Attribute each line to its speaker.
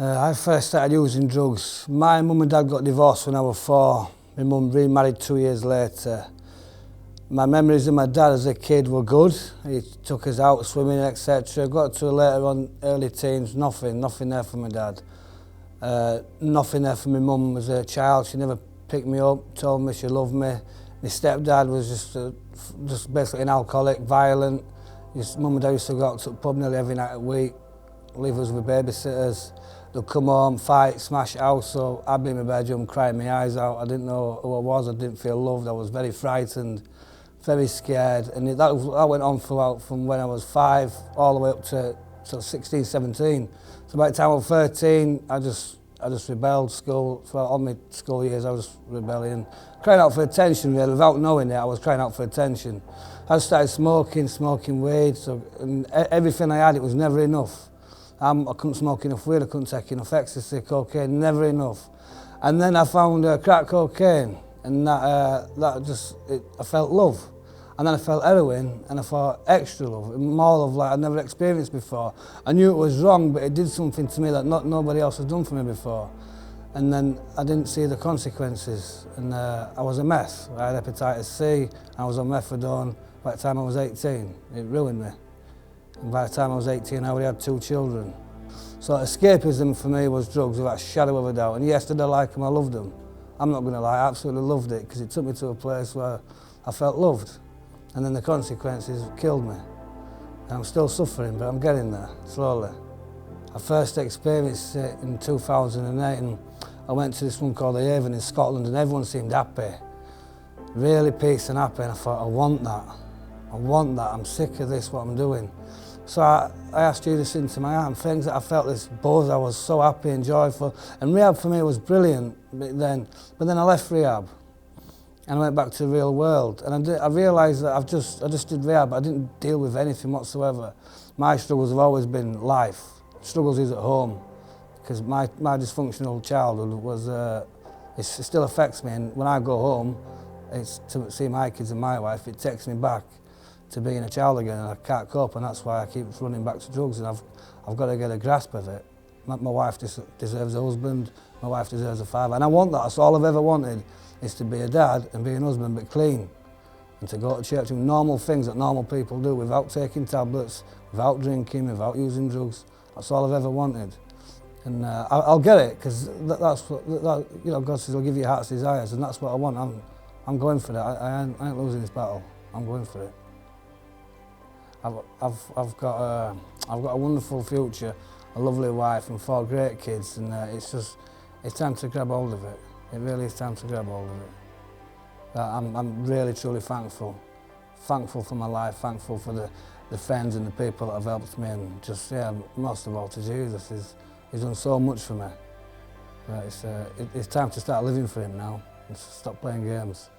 Speaker 1: I first started using drugs. My mum and dad got divorced when I was 4. My mum remarried 2 years later. My memories of my dad as a kid were good. He took us out swimming, etc. Got to later on, early teens, nothing there for my dad. Nothing there for my mum as a child. She never picked me up, told me she loved me. My stepdad was just basically an alcoholic, violent. His mum and dad used to go out to the pub nearly every night a week, leave us with babysitters. They'd come home, fight, smash house, so I'd be in my bedroom crying my eyes out. I didn't know who I was, I didn't feel loved, I was very frightened, very scared. And that went on throughout from when I was 5 all the way up to 16, 17. So by the time I was 13, I just rebelled. School, throughout all my school years I was rebelling. Crying out for attention really, without knowing it, I was crying out for attention. I started smoking weed, and everything I had, it was never enough. I couldn't smoke enough weed, I couldn't take enough ecstasy, cocaine, never enough. And then I found crack cocaine, and I felt love. And then I felt heroin, and I felt extra love, more love like I'd never experienced before. I knew it was wrong, but it did something to me that nobody else has done for me before. And then I didn't see the consequences, and I was a mess. I had hepatitis C, I was on methadone. By the time I was 18, it ruined me. And by the time I was 18, I already had 2 children. So escapism for me was drugs without a shadow of a doubt. And yes, did I like them? I loved them. I'm not going to lie, I absolutely loved it, because it took me to a place where I felt loved. And then the consequences killed me. And I'm still suffering, but I'm getting there, slowly. I first experienced it in 2008, and I went to this one called the Haven in Scotland, and everyone seemed happy. Really peace and happy, and I thought, I want that. I want that, I'm sick of this, what I'm doing. So I asked Jesus into my heart, and things that I felt this buzz, I was so happy and joyful. And rehab for me was brilliant, but then I left rehab. And I went back to the real world, and I realised that I just did rehab, but I didn't deal with anything whatsoever. My struggles have always been life. Struggles is at home, because my dysfunctional childhood was, it still affects me, and when I go home, it's to see my kids and my wife, it takes me back to being a child again, and I can't cope, and that's why I keep running back to drugs, and I've got to get a grasp of it. My wife deserves a husband, my wife deserves a father, and I want that. That's all I've ever wanted, is to be a dad and be a husband, but clean, and to go to church and normal things that normal people do without taking tablets, without drinking, without using drugs. That's all I've ever wanted, and I'll get it, because that's what God says, I'll give you your heart's desires, and that's what I want. I'm going for that. I ain't losing this battle. I'm going for it. I've got a wonderful future, a lovely wife and 4 great kids, and it's time to grab hold of it. It really is time to grab hold of it. I'm really truly thankful for my life, thankful for the friends and the people that have helped me, and just most of all to Jesus. He's done so much for me. It's time to start living for him now and stop playing games.